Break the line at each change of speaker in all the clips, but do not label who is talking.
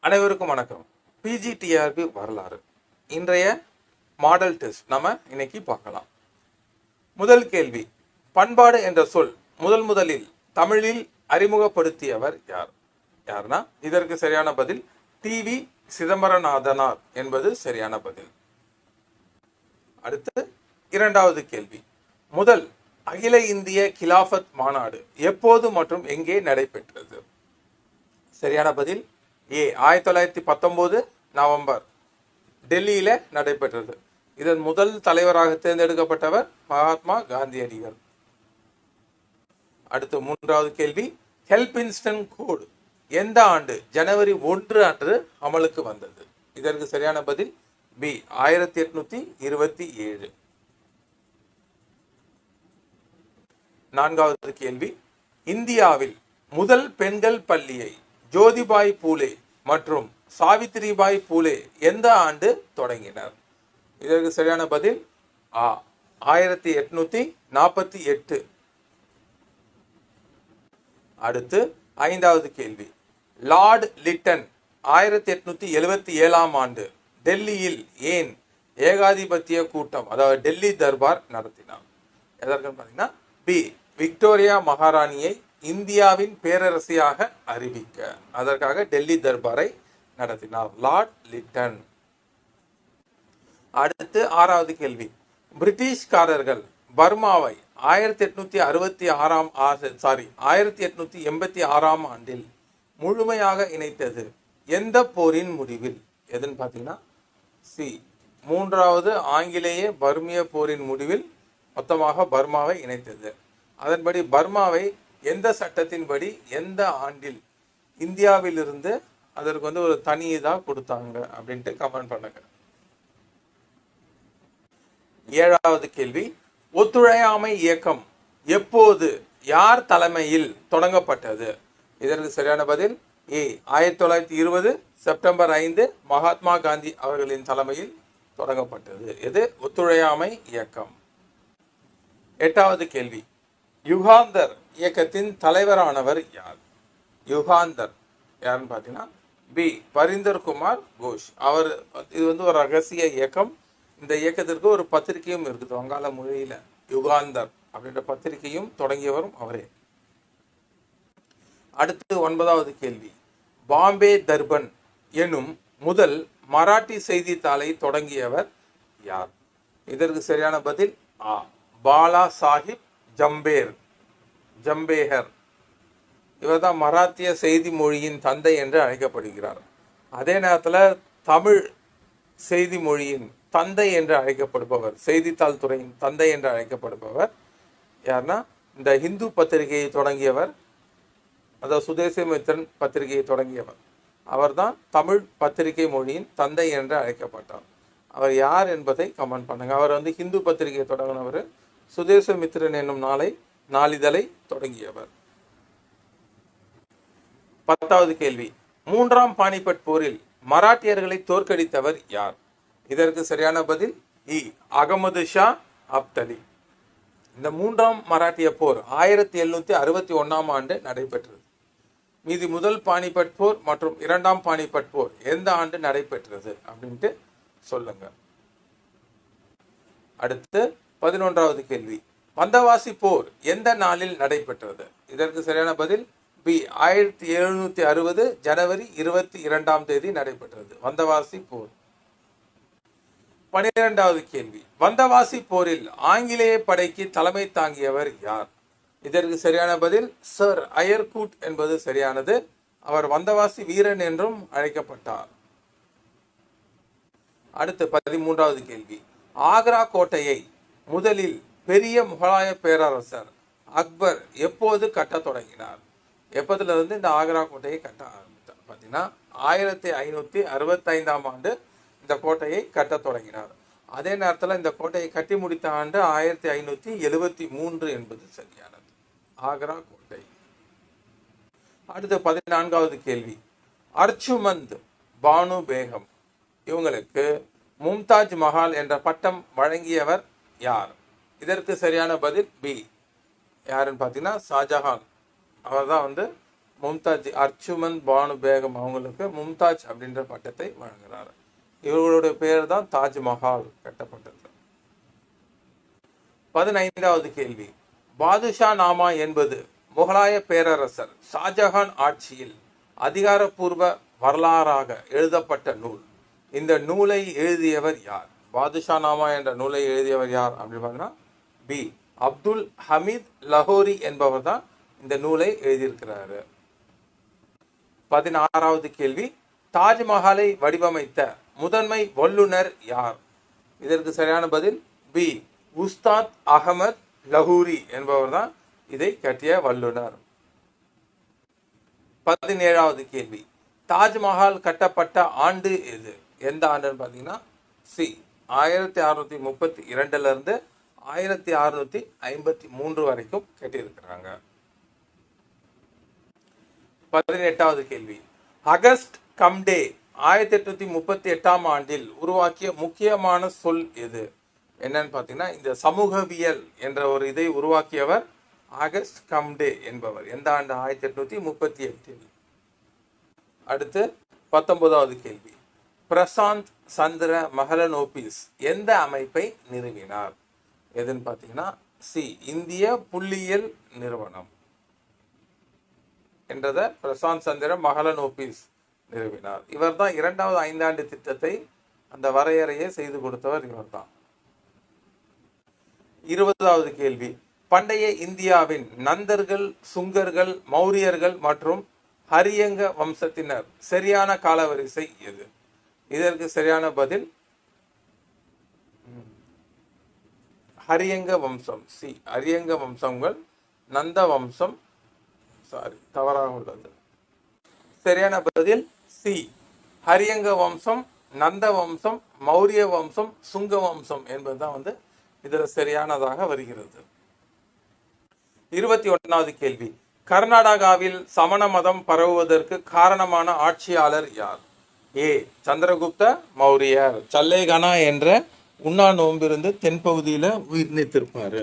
அனைவருக்கும் வணக்கம். பிஜிடிஆர்பி வரலாறு இன்றைய மாடல் டெஸ்ட் நம்ம இன்னைக்கு பார்க்கலாம். முதல் கேள்வி, பண்பாடு என்ற சொல் முதலில் தமிழில் அறிமுகப்படுத்தியவர் யார்னா இதற்கு சரியான பதில் டிவி சிதம்பரநாதனார் என்பது சரியான பதில். அடுத்து இரண்டாவது கேள்வி, முதல் அகில இந்திய கிலாஃபத் மாநாடு எப்போது மற்றும் எங்கே நடைபெற்றது? சரியான பதில் ஏ 1919 நவம்பர் டெல்லியில நடைபெற்றது. இதன் முதல் தலைவராக தேர்ந்தெடுக்கப்பட்டவர் மகாத்மா காந்தியடிகள். அடுத்து மூன்றாவது கேள்வி, ஹெல்பின்ஸ்டன் கோடு எந்த ஆண்டு ஜனவரி 1 அன்று அமலுக்கு வந்தது? இதற்கு சரியான பதில் பி 1827. நான்காவது கேள்வி, இந்தியாவில் முதல் பெண்கள் பள்ளியை ஜோதிபாய் பூலே மற்றும் சாவித்திரிபாய் பூலே எந்த ஆண்டு தொடங்கினர்? இதற்கு சரியான பதில் ஆ 1848. அடுத்து ஐந்தாவது கேள்வி, லார்ட் லிட்டன் 1877 ஆண்டு டெல்லியில் ஏன் ஏகாதிபத்திய கூட்டம் அதாவது டெல்லி தர்பார் நடத்தினார்? எதற்குன்னு பார்த்தீங்கன்னா பி விக்டோரியா மகாராணியை இந்தியாவின் பேரரசியாக அறிவிக்க, அதற்காக டெல்லி தர்பாரை நடத்தினார் லார்ட் லிட்டன். அடுத்து ஆறாவது கேள்வி, பிரிட்டிஷ்காரர்கள் பர்மாவை 1886 ஆண்டில் முழுமையாக இணைத்தது எந்த போரின் முடிவில்? எதுன்னு பார்த்தீங்கன்னா சி மூன்றாவது ஆங்கிலேய பர்மிய போரின் முடிவில் மொத்தமாக பர்மாவை இணைத்தது. அதன்படி பர்மாவை எந்த சட்டத்தின்படி எந்த ஆண்டில் இந்தியாவிலிருந்து அதற்கு ஒரு தனி இதா கொடுத்தாங்க அப்படின்ட்டு கமெண்ட் பண்ணுங்க. ஏழாவது கேள்வி, ஒத்துழையாமை இயக்கம் எப்போது யார் தலைமையில் தொடங்கப்பட்டது? இதற்கு சரியான பதில் ஏ 1920 செப்டம்பர் 5 மகாத்மா காந்தி அவர்களின் தலைமையில் தொடங்கப்பட்டது. இது ஒத்துழையாமை இயக்கம். எட்டாவது கேள்வி, யுகாந்தர் இயக்கத்தின் தலைவரானவர் யார்? யுகாந்தர் யாருன்னு பார்த்தீங்கன்னா பி பரிந்தர் குமார் கோஷ். அவர் இது ஒரு ரகசிய இயக்கம். இந்த இயக்கத்திற்கு ஒரு பத்திரிகையும் இருக்குது வங்காள மொழியில, யுகாந்தர் அப்படின்ற பத்திரிகையும் தொடங்கியவரும் அவரே. அடுத்து ஒன்பதாவது கேள்வி, பாம்பே தர்பன் எனும் முதல் மராட்டி செய்தித்தாளை தொடங்கியவர் யார்? இதற்கு சரியான பதில் ஆ பாலா சாஹிப் ஜம்பேகர். இவர் தான் மராத்திய செய்தி மொழியின் தந்தை என்று அழைக்கப்படுகிறார். அதே நேரத்தில் தமிழ் செய்தி மொழியின் தந்தை என்று அழைக்கப்படுபவர், செய்தித்தாள் துறையின் தந்தை என்று அழைக்கப்படுபவர் யாருன்னா இந்த ஹிந்து பத்திரிகையை தொடங்கியவர், அதாவது சுதேசமித்திரன் பத்திரிகையை தொடங்கியவர். அவர் தான் தமிழ் பத்திரிகை மொழியின் தந்தை என்று அழைக்கப்பட்டார். அவர் யார் என்பதை கமெண்ட் பண்ணுங்க. அவர் ஹிந்து பத்திரிகையை தொடங்கினவர், சுதேசமித்திரன் என்னும் நாளிதழை தொடங்கியவர். 10வது கேள்வி, மூன்றாம் பானிபட் போரில் மராட்டியர்களை தோற்கடித்தவர் யார்? இதற்கு சரியான பதில் இ அகமது ஷா அப்தலி. இந்த மூன்றாம் மராட்டிய போர் 1761 ஆண்டு நடைபெற்றது. மீதி முதல் பானிபட் போர் மற்றும் இரண்டாம் பானிபட் போர் எந்த ஆண்டு நடைபெற்றது அப்படின்ட்டு சொல்லுங்க. அடுத்து 11வது கேள்வி, வந்தவாசி போர் எந்த நாளில் நடைபெற்றது? இதற்கு சரியான பதில் பி 1760 ஜனவரி 22 நடைபெற்றது வந்தவாசி போர். 12வது கேள்வி, வந்தவாசி போரில் ஆங்கிலேய படைக்கு தலைமை தாங்கியவர் யார்? இதற்கு சரியான பதில் சர் அயர்கூட் என்பது சரியானது. அவர் வந்தவாசி வீரன் என்றும் அழைக்கப்பட்டார். அடுத்து 13வது கேள்வி, ஆக்ரா கோட்டையை முதலில் பெரிய முகலாய பேரரசர் அக்பர் எப்போது கட்ட தொடங்கினார்? எப்போதிலிருந்து இந்த ஆக்ரா கோட்டையை கட்ட ஆரம்பித்தார்? பார்த்தீங்கன்னா 1565 ஆண்டு இந்த கோட்டையை கட்ட தொடங்கினார். அதே நேரத்தில் இந்த கோட்டையை கட்டி முடித்த ஆண்டு 1573 என்பது சரியானது, ஆக்ரா கோட்டை. அடுத்து 14வது கேள்வி, அர்ச்சுமந்த் பானு பேகம் இவங்களுக்கு மும்தாஜ் மஹால் என்ற பட்டம் வழங்கியவர் யார்? இதற்கு சரியான பதில் பி யாருன்னு பார்த்தீங்கன்னா ஷாஜஹான். அவர் தான் மும்தாஜ் அர்ச்சுமந்த் பானு பேகம் அவங்களுக்கு மும்தாஜ் அப்படின்ற பட்டத்தை வழங்குகிறார். இவர்களுடைய பெயர் தான் தாஜ்மஹால் கட்டப்பட்டது. 15வது கேள்வி, பாதுஷா நாமா என்பது முகலாய பேரரசர் ஷாஜஹான் ஆட்சியில் அதிகாரப்பூர்வ வரலாறாக எழுதப்பட்ட நூல். இந்த நூலை எழுதியவர் யார்? பாதுஷா நாமா என்ற நூலை எழுதியவர் யார் அப்படின்னு பார்த்தீங்கன்னா பி. அப்துல் ஹமீத் லஹோரி என்பவர் தான் இந்த நூலை எழுதியிருக்கிறாரு. 16வது கேள்வி, தாஜ்மஹாலை வடிவமைத்த முதன்மை வல்லுனர் யார்? இதற்கு சரியான பதில் பி. உஸ்தாத் அகமது லஹூரி என்பவர் தான் இதை கட்டிய வல்லுனர். 17வது கேள்வி, தாஜ்மஹால் கட்டப்பட்ட ஆண்டு எது? எந்த ஆண்டுன்னு பார்த்தீங்கன்னா சி. 1632 இருந்து 1653 வரைக்கும் கட்டியிருக்கிறாங்க. 18வது கேள்வி, அகஸ்ட் கம்டே 1838 ஆண்டில் உருவாக்கிய முக்கியமான சொல் எது? என்னன்னு பார்த்தீங்கன்னா இந்த சமூகவியல் என்ற ஒரு இதை உருவாக்கியவர் ஆகஸ்ட் கம்டே என்பவர். எந்த ஆண்டு? 1838. அடுத்து 19வது கேள்வி, பிரசாந்த் சந்திர மஹலனோபிஸ் எந்த அமைப்பை நிறுவினார்? எதுன்னு பார்த்தீங்கன்னா சி. இந்திய புள்ளியியல் நிறுவனம் என்றத பிரசாந்த் சந்திர மஹலனோபிஸ் நிறுவினார். இவர் தான் 2வது ஐந்தாண்டு திட்டத்தை அந்த வரையறையை செய்து கொடுத்தவர் இவர் தான். 20வது கேள்வி, பண்டைய இந்தியாவின் நந்தர்கள், சுங்கர்கள், மௌரியர்கள் மற்றும் ஹரியங்க வம்சத்தினர் சரியான காலவரிசை எது? இதற்கு சரியான பதில் ஹரியங்க வம்சம் சி. ஹரியங்க வம்சங்கள் நந்த வம்சம் தவறாக உள்ளது. சரியான பதில் சி. ஹரியங்க வம்சம், நந்த வம்சம், மௌரிய வம்சம், சுங்க வம்சம் என்பதுதான் இதுல சரியானதாக வருகிறது. 21வது கேள்வி, கர்நாடகாவில் சமண மதம் பரவுவதற்கு காரணமான ஆட்சியாளர் யார்? ஏ. சந்திரகுப்த மௌரியர். சல்லேகனா என்ற உண்ணா நோம்பிருந்து தென்பகுதியில உயிர் நீத்திருப்பாரு.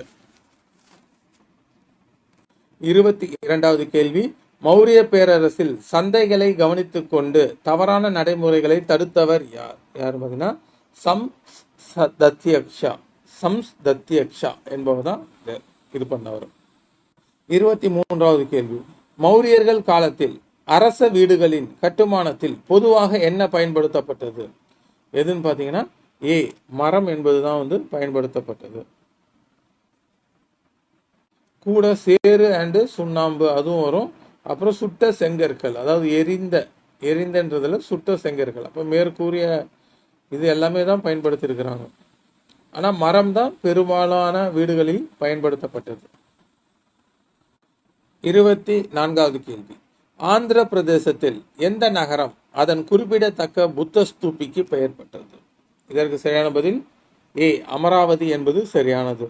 22வது கேள்வி, மௌரிய பேரரசில் சந்தைகளை கவனித்துக் கொண்டு தவறான நடைமுறைகளை தடுத்தவர் யார்? யார் பார்த்தீங்கன்னா சம்ஸ்தத்யக்ஷா என்பவர் தான் இது பண்ணவர். 23வது கேள்வி, மௌரியர்கள் காலத்தில் அரச வீடுகளின் கட்டுமானத்தில் பொதுவாக என்ன பயன்படுத்தப்பட்டது? எதுன்னு பார்த்தீங்கன்னா ஏ. மரம் என்பதுதான் பயன்படுத்தப்பட்டது. கூட சேறு அண்டு சுண்ணாம்பு அதுவும் வரும். அப்புறம் சுட்ட செங்கற்கள், அதாவது எரிந்தன்றதுல சுட்ட செங்கற்கள். அப்போ மேற்கூறிய இது எல்லாமே தான் பயன்படுத்தியிருக்கிறாங்க. ஆனால் மரம் தான் பெரும்பாலான வீடுகளில் பயன்படுத்தப்பட்டது. 24வது கேள்வி, ஆந்திர பிரதேசத்தில் எந்த நகரம் அதன் குறிப்பிடத்தக்க புத்த ஸ்தூபிக்கு பெயர் பெற்றது? இதற்கு சரியான பதில் ஏ. அமராவதி என்பது சரியானது.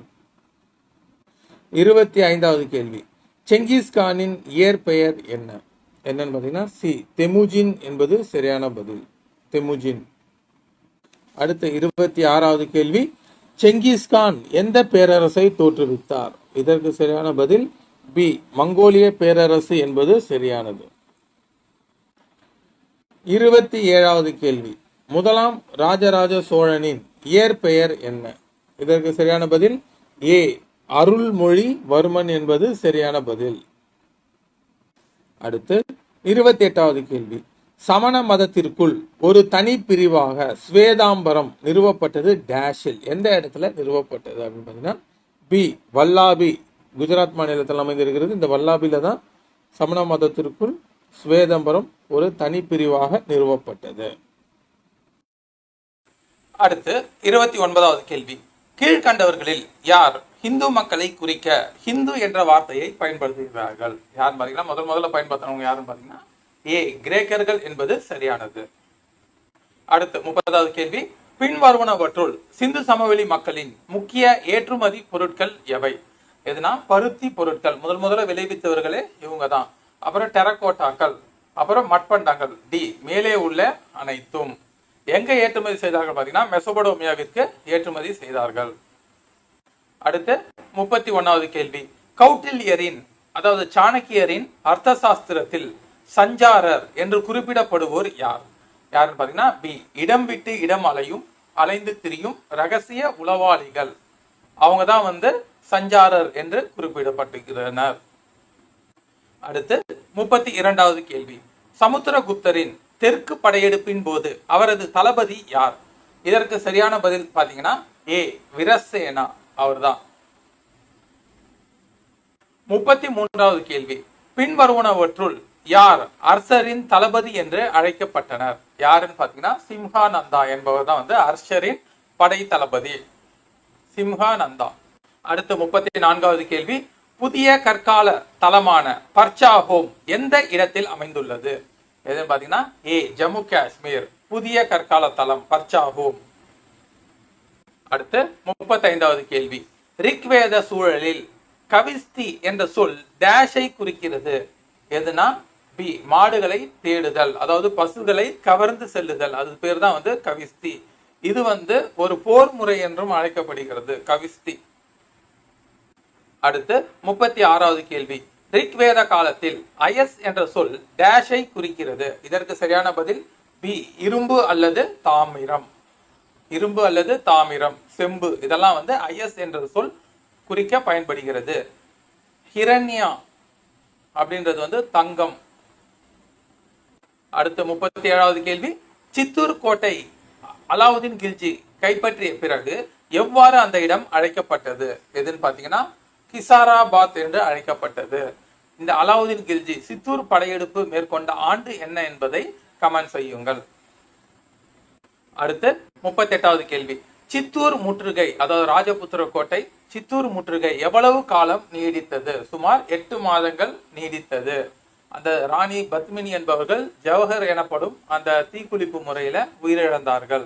25வது கேள்வி, செங்கிஸ்கானின் இயற்பெயர் என்ன? என்னன்னு பார்த்தீங்கன்னா சி. தெமுஜின் என்பது சரியான பதில். தெமுஜின். அடுத்த 26வது கேள்வி, செங்கிஸ்கான் எந்த பேரரசை தோற்றுவித்தார்? இதற்கு சரியான பதில் பி. மங்கோலிய பேரரசு என்பது சரியானது. 27வது கேள்வி, முதலாம் ராஜராஜ சோழனின் இயற்பெயர் என்ன? இதற்கு சரியான பதில் ஏ. அருள்மொழிவர்மன் என்பது சரியான பதில். அடுத்து 28வது கேள்வி, சமண மதத்திற்குள் ஒரு தனி பிரிவாக ஸ்வேதாம்பரம் நிறுவப்பட்டது டேஷில். எந்த இடத்துல நிறுவப்பட்டது அப்படின்னு பார்த்தீங்கன்னா பி. வல்லாபி. குஜராத் மாநிலத்தில் அமைந்திருக்கிறது. இந்த வல்லாபில தான் சமண மதத்திற்குள் ஸ்வேதாம்பரம் ஒரு தனி பிரிவாக நிறுவப்பட்டது. அடுத்து 29வது கேள்வி, கீழ்கண்டவர்களில் யார் இந்து மக்களை குறிக்க ஹிந்து என்ற வார்த்தையை பயன்படுத்துகிறார்கள்? யார் பார்த்தீங்கன்னா முதல்ல பயன்படுத்தினவங்க யாருன்னு பார்த்தீங்கன்னா ஏ. கிரேக்கர்கள் என்பது சரியானது. அடுத்து 30வது கேள்வி, பின்வருவனவற்றுள் சிந்து சமவெளி மக்களின் முக்கிய ஏற்றுமதி பொருட்கள் எவை? எதுனா பருத்தி பொருட்கள் முதல்ல விளைவித்தவர்களே இவங்க தான். அப்புறம் டெரக்கோட்டாக்கள், அப்புறம் மட்பண்டங்கள். டி. மேலே உள்ள அனைத்தும். எங்க ஏற்றுமதி செய்தார்கள் பார்த்தீங்கன்னா மெசோபடோமியாவிற்கு ஏற்றுமதி செய்தார்கள். அடுத்து 31வது கேள்வி, கௌட்டில்யரின் அதாவது சாணக்கியரின் அர்த்த சாஸ்திரத்தில் சஞ்சாரர் என்று குறிப்பிடப்படுவோர் யார்? யாருன்னு பாத்தீங்கன்னா பி. இடம் விட்டு இடம் அலைந்து திரியும் ரகசிய உளவாளிகள். அவங்க தான் சஞ்சாரர் என்று குறிப்பிடப்பட்டிருக்கிறனர். அடுத்து 32வது கேள்வி. சமுத்திரகுப்தரின் தெற்கு படையெடுப்பின் போது அவரது தளபதி யார்? இதற்கு சரியான பதில் பாத்தீங்கன்னா ஏ. விரசேனா அவர்தான். 33வது கேள்வி. பின்வருவனவற்றுள் யார் அர்ஷரின் தளபதி என்று அழைக்கப்பட்டனர்? யாருன்னு பாத்தீங்கன்னா சிம்ஹானந்தா என்பவர் தான் அர்ஷரின் படை தளபதி. சிம்ஹானந்தா. அடுத்து 34வது கேள்வி. புதிய கற்கால தலமான பர்ச்சாஹோம் எந்த இடத்தில் அமைந்துள்ளது? எதுன்னு பாத்தீங்கன்னா ஏ. ஜம்மு காஷ்மீர். புதிய கற்கால தலம் பர்ச்சாஹோம். அடுத்து 35வது கேள்வி. ரிக்வேத சூழலில் கவிஸ்தி என்ற சொல் டேஷை குறிக்கிறது. எதுனா பி. மாடுகளை தேடுதல், அதாவது பசுகளை கவர்ந்து செல்லுதல். அது பேர் தான் கவிஸ்தி. இது ஒரு போர் முறை என்றும் அழைக்கப்படுகிறது கவிஸ்தி. அடுத்து 36வது கேள்வி. ரிக்வேத காலத்தில் அயஸ் என்ற சொல் டேஷை குறிக்கிறது. இதற்கு சரியான பதில் பி. இரும்பு அல்லது தாமிரம். இரும்பு அல்லது தாமிரம், செம்பு, இதெல்லாம் அயஸ் என்ற சொல் குறிக்க பயன்படுகிறது. ஹிரண்யா அப்படின்றது தங்கம். அடுத்து 37வது கேள்வி. சித்தூர் கோட்டை அலாவுதீன் கில்ஜி கைப்பற்றிய பிறகு எவ்வாறு அந்த இடம் அழைக்கப்பட்டது? எதுன்னு பாத்தீங்கன்னா கிசாராபாத் என்று அழைக்கப்பட்டது. இந்த அலாவுதீன் கில்ஜி சித்தூர் படையெடுப்பு மேற்கொண்ட ஆண்டு என்ன என்பதை கமெண்ட் செய்யுங்கள். அடுத்து 38வது கேள்வி. சித்தூர் முற்றுகை, அதாவது ராஜபுத்திர கோட்டை சித்தூர் முற்றுகை எவ்வளவு காலம் நீடித்தது? சுமார் 8 மாதங்கள் நீடித்தது. அந்த ராணி பத்மினி என்பவர்கள் ஜவஹர் எனப்படும் அந்த தீக்குளிப்பு முறையில உயிரிழந்தார்கள்.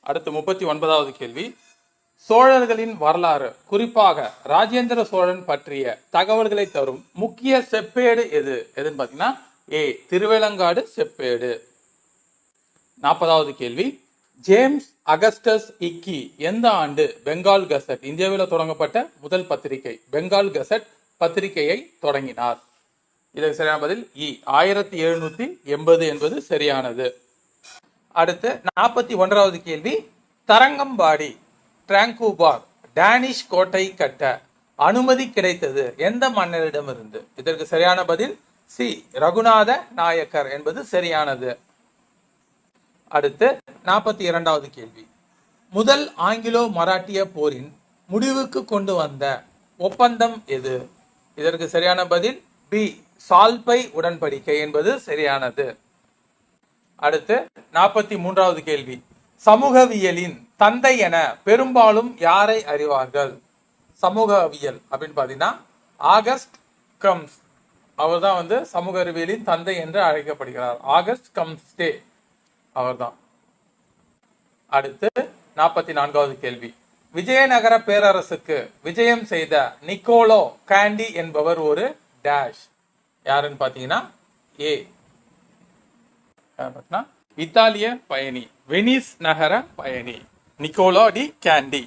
அடுத்து 39வது கேள்வி. சோழர்களின் வரலாறு, குறிப்பாக ராஜேந்திர சோழன் பற்றிய தகவல்களை தரும் முக்கிய செப்பேடு எதுன்னு பாத்தீங்கன்னா ஏ. திருவேலங்காடு செப்பேடு. 40வது கேள்வி. ஜேம்ஸ் அகஸ்டஸ் இக்கி எந்த ஆண்டு பெங்கால் கசட், இந்தியாவில் தொடங்கப்பட்ட முதல் பத்திரிகை பெங்கால் கசட் பத்திரிகையை தொடங்கினார்? இதற்கு சரியான பதில் இ. 1780 என்பது சரியானது. அடுத்து 41வது கேள்வி. தரங்கம்பாடி டிராங்கூபார் டேனிஷ் கோட்டை கட்ட அனுமதி கிடைத்தது எந்த மன்னரிடம் இருந்து? இதற்கு சரியான பதில் சி. ரகுநாத நாயக்கர் என்பது சரியானது. அடுத்து 42வது கேள்வி. முதல் ஆங்கிலோ மராட்டிய போரின் முடிவுக்கு கொண்டு வந்த ஒப்பந்தம் எது? இதற்கு சரியான பதில் பி. சால்பை உடன்படிக்கை என்பது சரியானது. அடுத்து 43வது கேள்வி. சமூகவியலின் தந்தை என பெரும்பாலும் யாரை அறிவார்கள்? சமூகவியல் அப்படின்னு பாத்தீங்கன்னா ஆகஸ்ட் கம்ஸ். அவர் தான் சமூக அறிவியலின் தந்தை என்று அழைக்கப்படுகிறார். ஆகஸ்ட் கம்ஸ்டே அவர்தான். அடுத்து 44வது கேள்வி. விஜயநகர பேரரசுக்கு விஜயம் செய்த நிக்கோலோ காண்டி என்பவர் ஒரு டேஷ். யாருன்னு பாத்தீங்கன்னா ஏ. இத்தாலிய பயணி, வெனிஸ் நகர பயணி நிக்கோலோ டி காண்டி.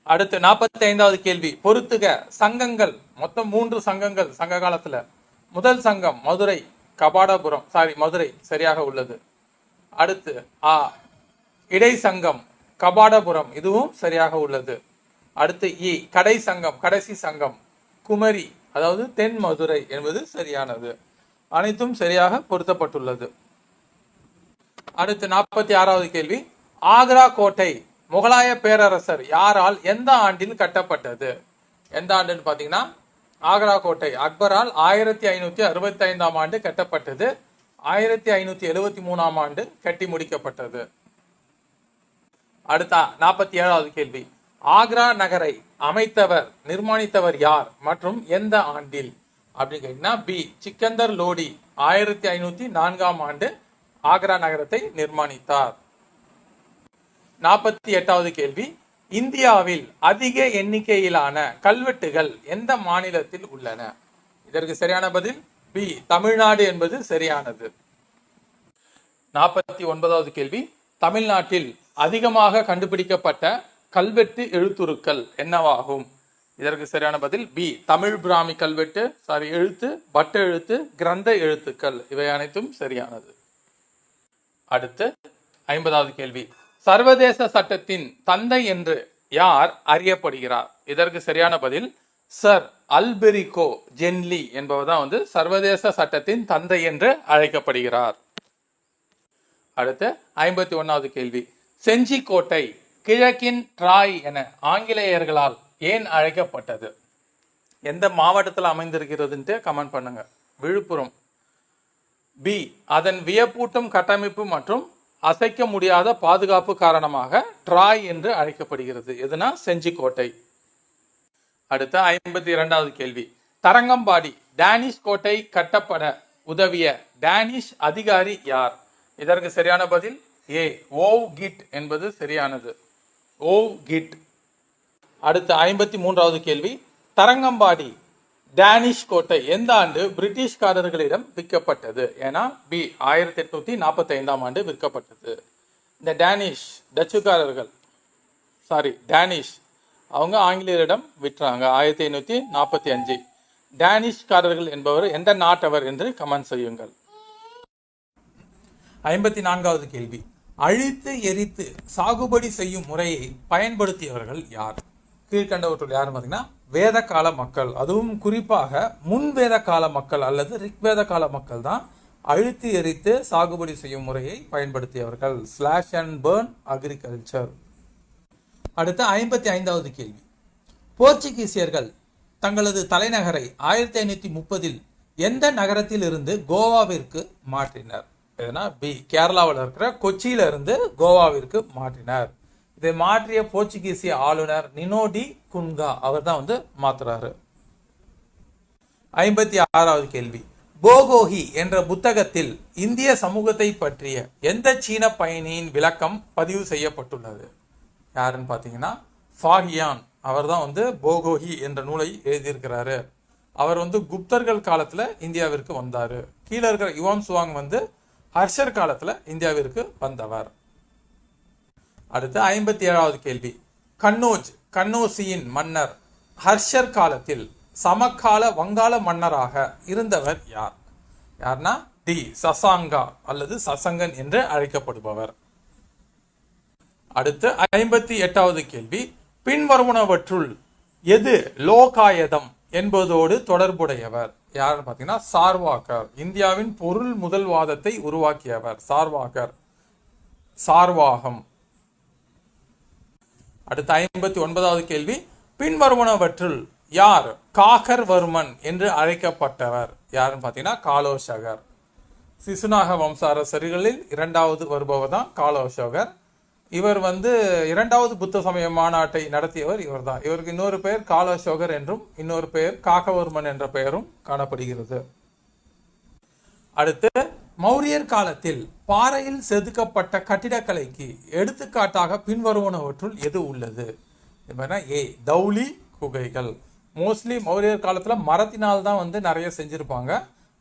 அடுத்து 45வது கேள்வி. பொறுத்துக சங்கங்கள், மொத்தம் 3 சங்கங்கள் சங்க காலத்துல. முதல் சங்கம் மதுரை கபாடபுரம், மதுரை சரியாக உள்ளது. அடுத்து ஆ. இடை சங்கம் கபாடபுரம், இதுவும் சரியாக உள்ளது. அடுத்து இ. கடை சங்கம், கடைசி சங்கம் குமரி, அதாவது தென் மதுரை என்பது சரியானது. அனைத்தும் சரியாக பொருத்தப்பட்டுள்ளது. அடுத்து 46வது கேள்வி. ஆக்ரா கோட்டை முகலாய பேரரசர் யாரால் எந்த ஆண்டில் கட்டப்பட்டது? எந்த ஆண்டுன்னு பாத்தீங்கன்னா ஆக்ரா கோட்டை அக்பரால் 1565ஆம் ஆண்டு கட்டப்பட்டது. 1573ஆம் ஆண்டு கட்டி முடிக்கப்பட்டது. அடுத்த 47வது கேள்வி. ஆக்ரா நகரை அமைத்தவர், நிர்மாணித்தவர் யார் மற்றும் எந்த ஆண்டில் அப்படின்னு கேட்டீங்கன்னா பி. சிக்கந்தர் லோடி 1504ஆம் ஆண்டு ஆக்ரா நகரத்தை நிர்மாணித்தார். 48வது கேள்வி. இந்தியாவில் அதிக எண்ணிக்கையிலான கல்வெட்டுகள் எந்த மாநிலத்தில் உள்ளன? இதற்கு சரியான பதில் பி. தமிழ்நாடு என்பது சரியானது. 49வது கேள்வி. தமிழ்நாட்டில் அதிகமாக கண்டுபிடிக்கப்பட்ட கல்வெட்டு எழுத்துருக்கள் என்னவாகும்? இதற்கு சரியான பதில் பி. தமிழ் பிராமி கல்வெட்டு எழுத்து, பட்ட எழுத்து, கிரந்த எழுத்துக்கள் இவை அனைத்தும் சரியானது. அடுத்து 50வது கேள்வி. சர்வதேச சட்டத்தின் தந்தை என்று யார் அறியப்படுகிறார்? இதற்கு சரியான பதில் சர் அல்பெரிகோ ஜென்லி என்பவர் தான் சர்வதேச சட்டத்தின் தந்தை என்று அழைக்கப்படுகிறார். அடுத்து 51வது கேள்வி. செஞ்சி கோட்டை கிழக்கின் ட்ராய் என ஆங்கிலேயர்களால் ஏன் அழைக்கப்பட்டது? எந்த மாவட்டத்தில் அமைந்திருக்கிறதுன்ட்டு கமெண்ட் பண்ணுங்க. விழுப்புரம். பி. அதன் வியப்பூட்டும் கட்டமைப்பு மற்றும் அசைக்க முடியாத பாதுகாப்பு காரணமாக ட்ராய் என்று அழைக்கப்படுகிறது. எதுனா செஞ்சிக்கோட்டை. அடுத்த 52வது கேள்வி. தரங்கம்பாடி டேனிஷ் கோட்டை கட்டப்பட உதவிய டேனிஷ் அதிகாரி யார்? இதற்கு சரியான பதில் ஏ. ஓவ் கிட் என்பது சரியானது. ஓவ் கிட். அடுத்த 53வது கேள்வி. தரங்கம்பாடி டேனிஷ் கோட்டை எந்த ஆண்டு பிரிட்டிஷ்காரர்களிடம் விற்கப்பட்டது? ஏன்னா பி. 1845ஆம் ஆண்டு விற்கப்பட்டது. இந்த டச்சுக்காரர்கள் டேனிஷ் அவங்க ஆங்கிலேயரிடம் விற்றாங்க 1545. டேனிஷ்காரர்கள் என்பவர் எந்த நாட்டவர் என்று கமெண்ட் செய்யுங்கள். 54வது கேள்வி. அழித்து எரித்து சாகுபடி செய்யும் முறையை பயன்படுத்தியவர்கள் யார்? கீழ்கண்டவற்றுள் யார் பார்த்தீங்கன்னா வேத கால மக்கள், அதுவும் குறிப்பாக முன்வேத கால மக்கள் அல்லது ரிக்வேத கால மக்கள் தான் அழித்து எரித்து சாகுபடி செய்யும் முறையை பயன்படுத்தியவர்கள். Slash and burn agriculture. அடுத்த 55வது கேள்வி. போர்ச்சுகீசியர்கள் தங்களது தலைநகரை 1530இல் எந்த நகரத்தில் இருந்து கோவாவிற்கு மாற்றினர்? எதுனா பி. கேரளாவில் இருக்கிற கொச்சியில இருந்து கோவாவிற்கு மாற்றினர். இதை மாற்றிய போர்ச்சுகீசிய ஆளுநர் நினோ டி குன்கா அவர் தான் மாத்துறாரு. 56வது கேள்வி. போகோஹி என்ற புத்தகத்தில் இந்திய சமூகத்தை பற்றிய எந்த சீன பயணியின் விளக்கம் பதிவு செய்யப்பட்டுள்ளது? யாருன்னு பார்த்தீங்கன்னா ஃபாஹியான் அவர் தான் போகோஹி என்ற நூலை எழுதியிருக்கிறாரு. அவர் குப்தர்கள் காலத்துல இந்தியாவிற்கு வந்தாரு. கீழே இருக்கிற யுவான் சுவாங் ஹர்ஷர் காலத்துல இந்தியாவிற்கு வந்தவர். அடுத்து 57வது கேள்வி. கன்னோசியின் மன்னர் ஹர்ஷர் காலத்தில் சமகால வங்காள மன்னராக இருந்தவர் யார்? யார்னா டி. சசாங்கா அல்லது சசங்கன் என்று அழைக்கப்படுபவர். அடுத்து 58வது கேள்வி. பின்வருவனவற்றுள் எது லோகாயதம் என்பதோடு தொடர்புடையவர்? யாருன்னு பார்த்தீங்கன்னா சார்வாக்கர். இந்தியாவின் பொருள் முதல்வாதத்தை உருவாக்கியவர் சார்வாக்கர். சார்வாகம். அடுத்த 59வது கேள்வி. பின்வருவனவற்றுள் யார் காகர்வர்மன் என்று அழைக்கப்பட்டவர்? யாருன்னு பார்த்தீங்கன்னா காலோஷகர். சிசுநாக வம்ச அரசர்களில் 2வது வருபவர் தான் காலோஷகர். இவர் இரண்டாவது புத்த சமய மாநாட்டை நடத்தியவர் இவர் தான். இவருக்கு இன்னொரு பெயர் காலோஷோகர் என்றும் இன்னொரு பெயர் காகவர்மன் என்ற பெயரும் காணப்படுகிறது. அடுத்து மௌரியர் காலத்தில் பாறையில் செதுக்கப்பட்ட கட்டிடக்கலைக்கு எடுத்துக்காட்டாக பின்வருவனவற்றுள் எது உள்ளது? ஏ. தௌலி குகைகள். மோஸ்ட்லி மௌரியர் காலத்துல மரத்தினால் தான் நிறைய செஞ்சிருப்பாங்க.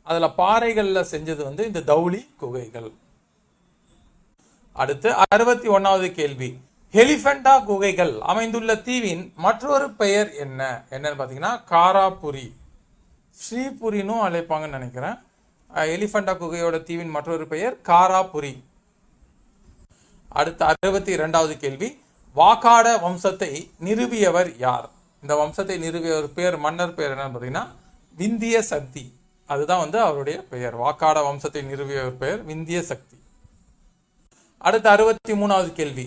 அதுல பாறைகள்ல செஞ்சது இந்த தௌலி குகைகள். அடுத்து 61வது கேள்வி. எலிஃபண்டா குகைகள் அமைந்துள்ள தீவின் மற்றொரு பெயர் என்ன? என்னன்னு பாத்தீங்கன்னா காராபுரி. ஸ்ரீபுரினும் அழைப்பாங்கன்னு நினைக்கிறேன். எலிஃபண்டா குகையோட தீவின் மற்றொரு பெயர் காராபுரி. அடுத்த 62வது கேள்வி. வாகாட வம்சத்தை நிறுவியவர் யார்? இந்த வம்சத்தை நிறுவியவர் பேர் மன்னர் பேர் என்னன்னு பாத்தீங்கன்னா விந்திய சக்தி. அதுதான் அவருடைய பெயர். வாகாட வம்சத்தை நிறுவியவர் பெயர் விந்திய சக்தி. அடுத்த 63வது கேள்வி.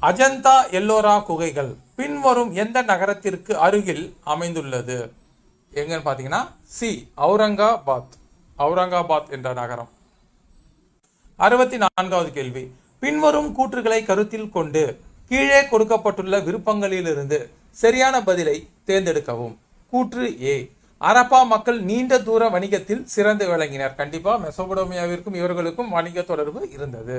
அஜந்தா எல்லோரா குகைகள் பின்வரும் எந்த நகரத்திற்கு அருகில் அமைந்துள்ளது? எங்கன்னு பாத்தீங்கன்னா சி. அவுரங்காபாத் என்ற நகரம். 64வது கேள்வி. பின்வரும் கூற்றுகளை கருத்தில் கொண்டு கீழே கொடுக்கப்பட்டுள்ள விருப்பங்களிலிருந்து சரியான பதிலை தேர்ந்தெடுக்கவும். கூற்று ஏ. அரப்பா மக்கள் நீண்ட தூர வணிகத்தில் சிறந்து விளங்கினர். கண்டிப்பா மெசோபடோமியாவிற்கும் இவர்களுக்கும் வணிக தொடர்பு இருந்தது.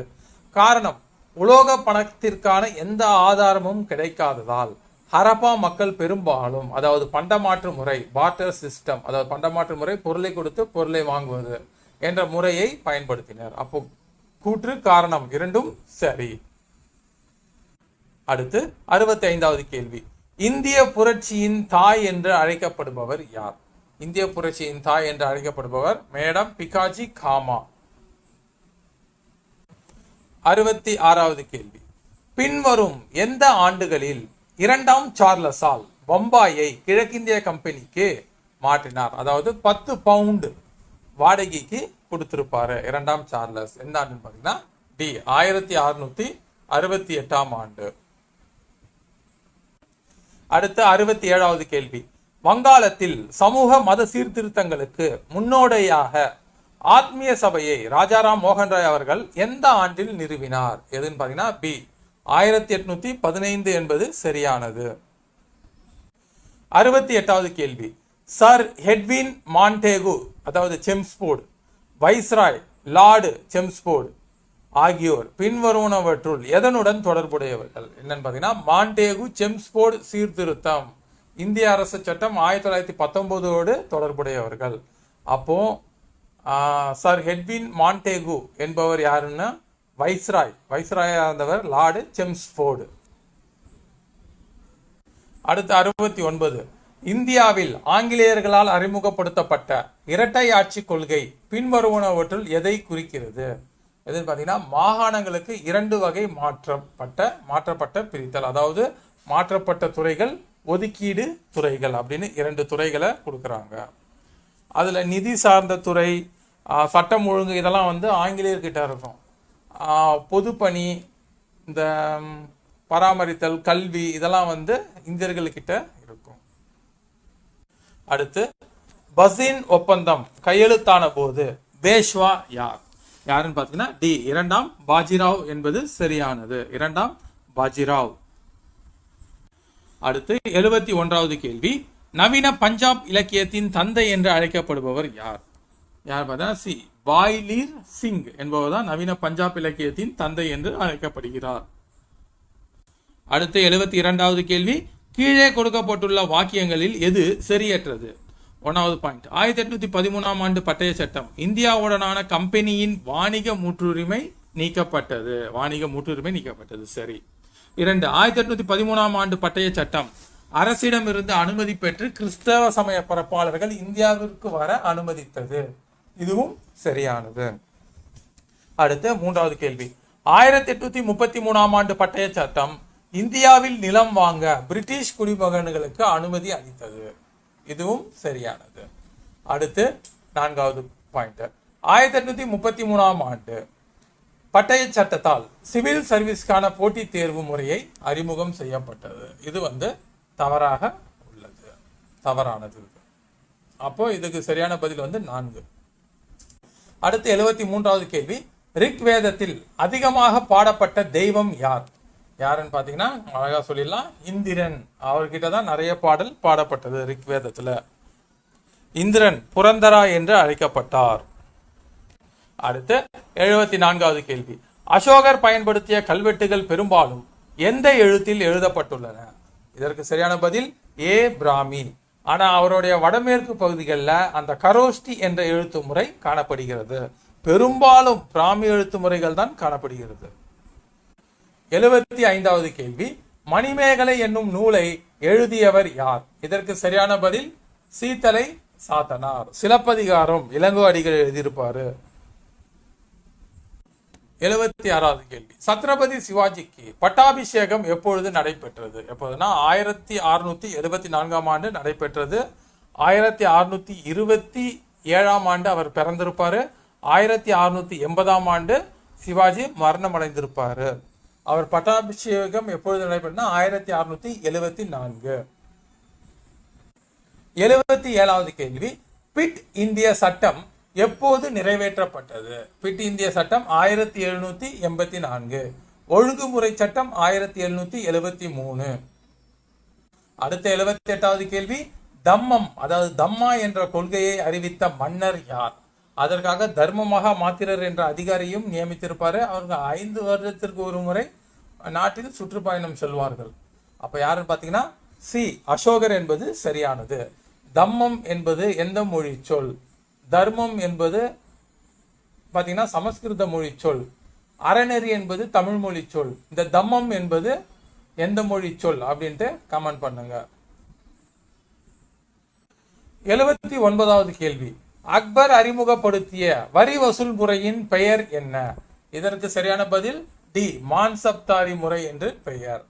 காரணம் உலோக பணத்திற்கான எந்த ஆதாரமும் கிடைக்காததால் ஹரப்பா மக்கள் பெரும்பாலும் அதாவது பண்டமாற்று முறை பார்ட்டர் சிஸ்டம், அதாவது பண்டமாற்று முறை பொருளை கொடுத்து பொருளை வாங்குவது என்ற முறையை பயன்படுத்தினர். அப்போ கூற்று காரணம் இரண்டும் சரி. அடுத்து 65வது கேள்வி. இந்திய புரட்சியின் தாய் என்று அழைக்கப்படுபவர் யார்? இந்திய புரட்சியின் தாய் என்று அழைக்கப்படுபவர் மேடம் பிகாஜி காமா. 66வது கேள்வி. பின்வரும் எந்த ஆண்டுகளில் 2ஆம் சார்லஸால் பம்பாயை கிழக்கிந்திய கம்பெனிக்கு மாற்றினார்? அதாவது 10 பவுண்டு வாடகைக்கு கொடுத்திருப்பாரு 2ஆம் சார்லஸ். எந்த ஆண்டுன்னு பாத்தீங்கன்னா டி 1668ஆம் ஆண்டு. அடுத்து 67வது கேள்வி. வங்காளத்தில் சமூக மத சீர்திருத்தங்களுக்கு முன்னோடியாக ஆத்மீய சபையை ராஜாராம் மோகன் ராய் அவர்கள் எந்த ஆண்டில் நிறுவினார்? எதுன்னு பாத்தீங்கன்னா பி 1815 என்பது சரியானது. 68வது கேள்வி. சர் ஹெட்வின் மான்டேகு அதாவது செம்ஸ்போர்டு, வைஸ்ராய் லார்டு செம்ஸ்போர்டு ஆகியோர் பின்வருவனவற்றுள் எதனுடன் தொடர்புடையவர்கள்? என்னன்னு பாத்தீங்கன்னா மான்டேகு செம்ஸ்போர்டு சீர்திருத்தம் இந்திய அரசு சட்டம் 1919 தொடர்புடையவர்கள். அப்போ சர் ஹெட்வின் மான்டேகு என்பவர் யாருன்னா வைஸ்ராய் இருந்தவர் லார்டு செம்ஸ்போர்டு. அடுத்து 69. இந்தியாவில் ஆங்கிலேயர்களால் அறிமுகப்படுத்தப்பட்ட இரட்டை ஆட்சி கொள்கை பின்வருவனவற்றுள் எதை குறிக்கிறது? எதுன்னு பாத்தீங்கன்னா மாகாணங்களுக்கு 2 வகை மாற்றப்பட்ட பிரித்தல், அதாவது மாற்றப்பட்ட துறைகள், ஒதுக்கீடு துறைகள் அப்படின்னு 2 துறைகளை கொடுக்கறாங்க. அதுல நிதி சார்ந்த துறை, சட்டம் ஒழுங்கு இதெல்லாம் ஆங்கிலேயர்கிட்ட இருக்கும். பொதுப்பணி, இந்த பராமரித்தல், கல்வி இதெல்லாம் இந்தியர்கள்கிட்ட இருக்கும். அடுத்து பசின் ஒப்பந்தம் கையெழுத்தான போது பேஷ்வா யாருன்னு பாத்தீங்கன்னா டி 2ஆம் பாஜிராவ் என்பது சரியானது. 2ஆம் பாஜிராவ். அடுத்து 71வது கேள்வி. நவீன பஞ்சாப் இலக்கியத்தின் தந்தை என்று அழைக்கப்படுபவர் யார்? யார் பார்த்தா சி பாய்லீர் சிங் என்பவர் தான் நவீன பஞ்சாப் இலக்கியத்தின் தந்தை என்று அழைக்கப்படுகிறார். அடுத்து 72வது கேள்வி. கீழே கொடுக்கப்பட்டுள்ள வாக்கியங்களில் எது சரியற்றது? 1வது பாயிண்ட். 1813ஆம் ஆண்டு பட்டய சட்டம் இந்தியாவுடனான கம்பெனியின் வாணிக முற்றுரிமை நீக்கப்பட்டது. சரி. 2. 1813ஆம் ஆண்டு பட்டய சட்டம் அரசிடமிருந்து அனுமதி பெற்று கிறிஸ்தவ சமய பரப்பாளர்கள் இந்தியாவிற்கு வர அனுமதித்தது. இதுவும் சரியானது. அடுத்து 3வது கேள்வி. 1833ஆம் ஆண்டு பட்டய சட்டம் இந்தியாவில் நிலம் வாங்க பிரிட்டிஷ் குடிமகன்களுக்கு அனுமதி அளித்தது. இதுவும் சரியானது. அடுத்து 4வது பாயிண்ட். 1833ஆம் ஆண்டு பட்டய சட்டத்தால் சிவில் சர்வீஸ்க்கான போட்டித் தேர்வு முறையை அறிமுகம் செய்யப்பட்டது. இது தவறானது. அப்போ இதுக்கு சரியான பதில் 4. அடுத்து 73வது கேள்வி. ரிக் வேதத்தில் அதிகமாக பாடப்பட்ட தெய்வம் யாருன்னு பாத்தீங்கன்னா அழகா சொல்லிடலாம், இந்திரன். அவர்கிட்ட தான் நிறைய பாடல் பாடப்பட்டது ரிக் வேதத்துல. இந்திரன் புரந்தரா என்று அழைக்கப்பட்டார். அடுத்து 74வது கேள்வி. அசோகர் பயன்படுத்திய கல்வெட்டுகள் பெரும்பாலும் எந்த எழுத்தில் எழுதப்பட்டுள்ளன? இதற்கு சரியான பதில் ஏ பிராமி. ஆனா அவருடைய வடமேற்கு பகுதிகளில் அந்த கரோஸ்டி என்ற எழுத்து முறை காணப்படுகிறது. பெரும்பாலும் பிராமி எழுத்து முறைகள் தான் காணப்படுகிறது. 75வது கேள்வி. மணிமேகலை என்னும் நூலை எழுதியவர் யார்? இதற்கு சரியான பதில் சீத்தலை சாத்தனார். சிலப்பதிகாரம் இளங்கோ அடிகள் எழுதியிருப்பாரு. 76வது கேள்வி. சத்ரபதி சிவாஜிக்கு பட்டாபிஷேகம் எப்பொழுது நடைபெற்றது? எப்போதுனா 1674ஆம் ஆண்டு நடைபெற்றது. 1627ஆம் ஆண்டு அவர் பிறந்திருப்பாரு. 1680ஆம் ஆண்டு சிவாஜி மரணம் அடைந்திருப்பாரு. அவர் பட்டாபிஷேகம் எப்பொழுது நடைபெற்றா 1674. 77வது கேள்வி. பிட் இந்திய சட்டம் எப்போது நிறைவேற்றப்பட்டது? பிட் இந்திய சட்டம் 1784. ஒழுங்குமுறை சட்டம் 1773. அடுத்த 78வது கேள்வி. தம்மம் அதாவது தம்மா என்ற கொள்கையை அறிவித்த மன்னர் யார்? அதற்காக தர்மமகா மாத்திரர் என்ற அதிகாரியும் நியமித்திருப்பாரு. அவங்க 5 வருடத்திற்கு ஒரு முறை நாட்டில் சுற்றுப்பயணம் செல்வார்கள். அப்ப யாருன்னு பாத்தீங்கன்னா சி அசோகர் என்பது சரியானது. தம்மம் என்பது எந்த மொழி சொல்? தர்மம் என்பது பாத்தீங்கன்னா சமஸ்கிருத மொழி சொல். அறநெறி என்பது தமிழ் மொழி சொல். இந்த தம்மம் என்பது எந்த மொழி சொல் அப்படின்ட்டு கமெண்ட் பண்ணுங்க. 79வது கேள்வி, அக்பர் அறிமுகப்படுத்திய வரி வசூல் முறையின் பெயர் என்ன? இதற்கு சரியான பதில் டி, மான்சப்தாரி முறை என்று பெயர்.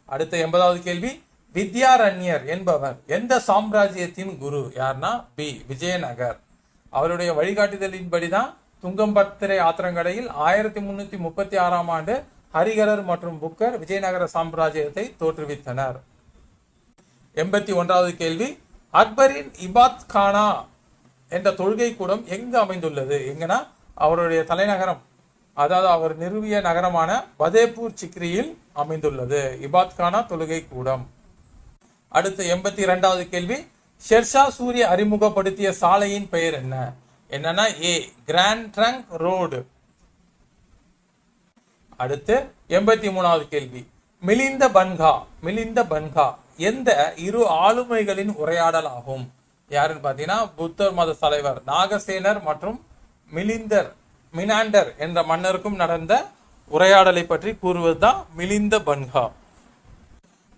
அடுத்த 80வது கேள்வி, வித்யாரண்யர் என்பவர் எந்த சாம்ராஜ்யத்தின் குரு? யார்னா பி, விஜயநகர். அவருடைய வழிகாட்டுதலின்படிதான் துங்கம்பத்திரை ஆத்திரங்கடையில் 1336ஆம் ஆண்டு ஹரிகரர் மற்றும் புக்கர் விஜயநகர சாம்ராஜ்யத்தை தோற்றுவித்தனர். 81வது கேள்வி, அக்பரின் இபாத் கானா என்ற தொழுகை கூடம் எங்கு அமைந்துள்ளது? எங்கன்னா அவருடைய தலைநகரம், அதாவது அவர் நிறுவிய நகரமான பதேபூர் சிக்ரியில் அமைந்துள்ளது இபாத் கானா தொழுகை கூடம். அடுத்து 82வது கேள்வி, ஷெர்ஷா சூரி அறிமுகப்படுத்திய சாலையின் பெயர் என்ன? என்னன்னா ஏ, கிராண்ட் ட்ரங்க் ரோடு. அடுத்து 83வது கேள்வி, மிலிந்த பன்கா எந்த இரு ஆளுமைகளின் உரையாடல் ஆகும்? யாருன்னு பாத்தீங்கன்னா புத்தர் மத தலைவர் நாகசேனர் மற்றும் மினாண்டர் என்ற மன்னருக்கும் நடந்த உரையாடலை பற்றி கூறுவதுதான் மிலிந்த பன்கா.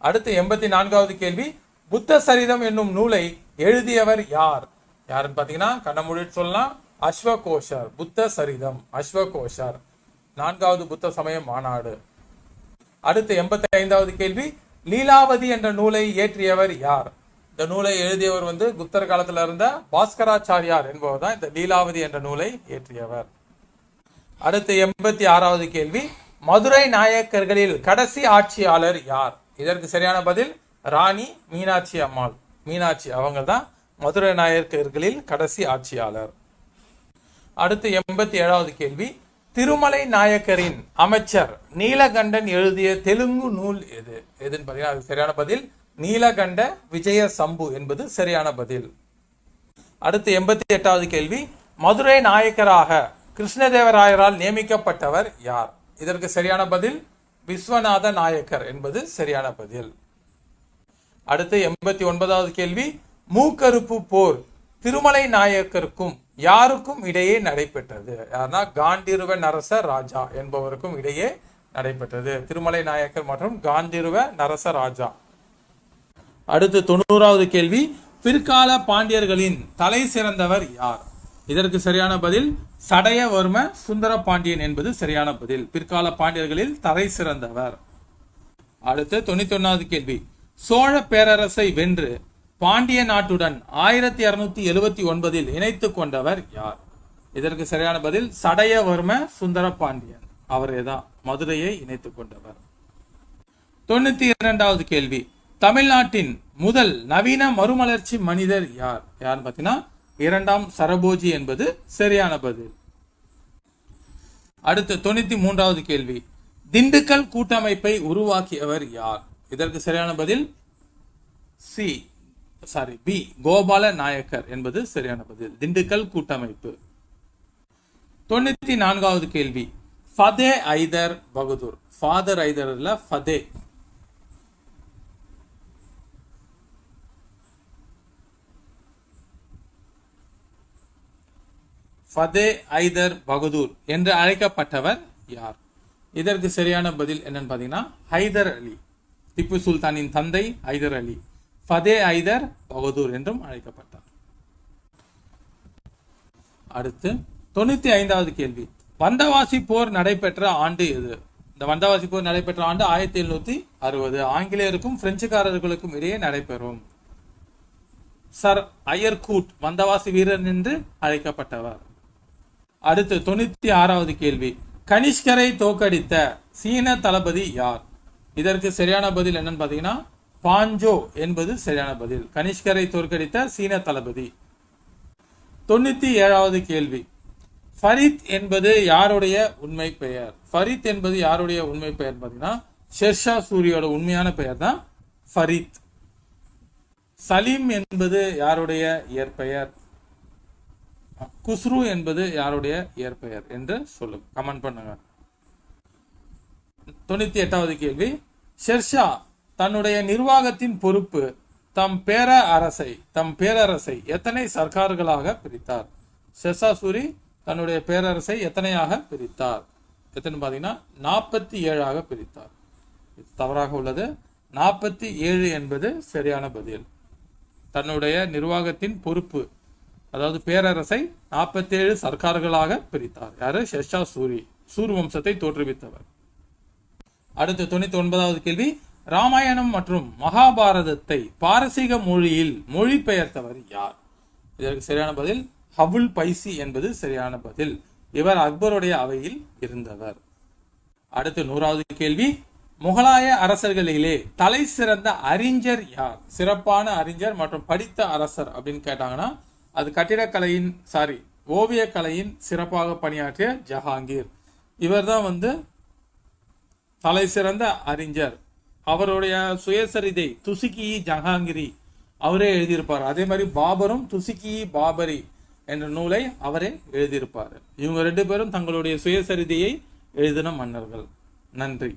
அடுத்து 84வது கேள்வி, புத்த சரிதம் என்னும் நூலை எழுதியவர் யார்? யாருன்னு பாத்தீங்கன்னா கண்ணமூடி சொல்லலாம், அஸ்வகோஷர். புத்த சரிதம், அஸ்வகோஷர். 4வது புத்த சமய மாநாடு. அடுத்து 85வது கேள்வி, லீலாவதி என்ற நூலை இயற்றியவர் யார்? இந்த நூலை எழுதியவர் குப்தர் காலத்துல இருந்த பாஸ்கராச்சாரியார் என்பவர் தான் இந்த லீலாவதி என்ற நூலை இயற்றியவர். அடுத்து 86வது கேள்வி, மதுரை நாயக்கர்களில் கடைசி ஆட்சியாளர் யார்? இதற்கு சரியான பதில் ராணி மீனாட்சி அம்மாள். மீனாட்சி அவங்க தான் மதுரை நாயக்கர்களில் கடைசி ஆட்சியாளர். அடுத்து 87வது கேள்வி, திருமலை நாயக்கரின் அமைச்சர் நீலகண்டன் எழுதிய தெலுங்கு நூல் எது? எதுன்னு பாத்தீங்கன்னா அது சரியான பதில் நீலகண்ட விஜய சம்பு என்பது சரியான பதில். அடுத்து 88வது கேள்வி, மதுரை நாயக்கராக கிருஷ்ணதேவராயரால் நியமிக்கப்பட்டவர் யார்? இதற்கு சரியான பதில் விஸ்வநாத நாயக்கர் என்பது சரியான பதில். அடுத்து 89வது கேள்வி, மூக்கறுப்பு போர் திருமலை நாயக்கருக்கும் யாருக்கும் இடையே நடைபெற்றது? யாருன்னா காண்டிருவ நரச ராஜா என்பவருக்கும் இடையே நடைபெற்றது, திருமலை நாயக்கர் மற்றும் காண்டிருவ நரச ராஜா. அடுத்து 90வது கேள்வி, பிற்கால பாண்டியர்களின் தலை சிறந்தவர் யார்? இதற்கு சரியான பதில் சடையவர்ம சுந்தர பாண்டியன் என்பது சரியான பதில், பிற்கால பாண்டியர்களில் தலை சிறந்தவர். அடுத்து 91வது கேள்வி, சோழ பேரரசை வென்று பாண்டிய நாட்டுடன் 1279 இணைத்துக் கொண்டவர் யார்? இதற்கு சரியான பதில் சடையவர்ம சுந்தர பாண்டியன், அவரே தான் மதுரையை இணைத்துக் கொண்டவர். 92வது கேள்வி, தமிழ்நாட்டின் முதல் நவீன மறுமலர்ச்சி மனிதர் யார்? யாருன்னு பாத்தீங்கன்னா 2ஆம் சரபோஜி என்பது சரியான பதில். அடுத்து 93வது கேள்வி, திண்டுக்கல் கூட்டமைப்பை உருவாக்கியவர் யார்? இதற்கு சரியான பதில் பி, கோபால நாயக்கர் என்பது சரியான பதில், திண்டுக்கல் கூட்டமைப்பு. 94வது கேள்வி, ஃபதே ஐதர் பகதூர். ஃபாதர் ஐதர் இல்ல, ஃபதே. ஃபதே ஐதர் பகதூர் என்று அழைக்கப்பட்டவர் யார்? இதற்கு சரியான பதில் என்னன்னு பாத்தீங்கன்னா ஹைதர் அலி. திப்பு சுல்தானின் தந்தை ஹைதர் அலி ஃபதே ஐதர் பகதூர் என்றும் அழைக்கப்பட்டார். அடுத்து 95வது கேள்வி, வந்தவாசி போர் நடைபெற்ற ஆண்டு எது? இந்த வந்தவாசி போர் நடைபெற்ற ஆண்டு 1760. ஆங்கிலேயருக்கும் பிரெஞ்சுக்காரர்களுக்கும் இடையே நடைபெறும். சர் அயர்கூட் வந்தவாசி வீரர் என்று அழைக்கப்பட்டவர். அடுத்து 96வது கேள்வி, கனிஷ்கரை தோற்கடித்த சீன தளபதி யார்? இதற்கு சரியான பதில் என்னன்னு பாத்தீங்கன்னா பாஞ்சோ என்பது சரியான பதில், கனிஷ்கரை தோற்கடித்த சீன தளபதி. 97வது கேள்வி, ஃபரித் என்பது யாருடைய உண்மை பெயர்? ஃபரித் என்பது யாருடைய உண்மை பெயர் பாத்தீங்கன்னா ஷெர்ஷா சூரியோட உண்மையான பெயர் தான் ஃபரித். சலீம் என்பது யாருடைய இயற்பெயர்? குஸ்ரு என்பது யாருடைய இயற்பெயர் என்று சொல்லுங்க, கமெண்ட் பண்ணுங்க. 98வது கேள்வி, ஷெர்ஷா தன்னுடைய நிர்வாகத்தின் பொறுப்பு தம் பேரரசை எத்தனை சர்க்கார்களாக பிரித்தார்? ஷெர்ஷா சூரி தன்னுடைய பேரரசை எத்தனையாக பிரித்தார்? எத்தனை பாத்தீங்கன்னா 47ஆக பிரித்தார். தவறாக உள்ளது. 47 என்பது சரியான பதில். தன்னுடைய நிர்வாகத்தின் பொறுப்பு, அதாவது பேரரசை 47 சர்க்கார்களாக பிரித்தார். யாரு? ஷெர்ஷா சூரி, சூர் வம்சத்தை தோற்றுவித்தவர். அடுத்து 99வது கேள்வி, ராமாயணம் மற்றும் மகாபாரதத்தை பாரசீக மொழியில் மொழிபெயர்த்தவர் யார்? இதற்கு சரியான பதில் ஹபுல் பைசி என்பது சரியான பதில். இவர் அக்பருடைய அவையில் இருந்தவர். அடுத்து 100வது கேள்வி, முகலாய அரசர்களிலே தலை சிறந்த அறிஞர் யார்? சிறப்பான அறிஞர் மற்றும் படித்த அரசர் அப்படின்னு கேட்டாங்கன்னா அது கட்டிடக்கலையின் ஓவியக்கலையின் சிறப்பாக பணியாற்றிய ஜஹாங்கீர். இவர் தான் தலை சிறந்த அறிஞர். அவருடைய சுயசரிதை துசுகி ஜஹாங்கிரி அவரே எழுதியிருப்பார். அதே மாதிரி பாபரும் துசுகி பாபரி என்ற நூலை அவரே எழுதியிருப்பார். இவங்க 2 பேரும் தங்களுடைய சுயசரிதையை எழுதின மன்னர்கள். நன்றி.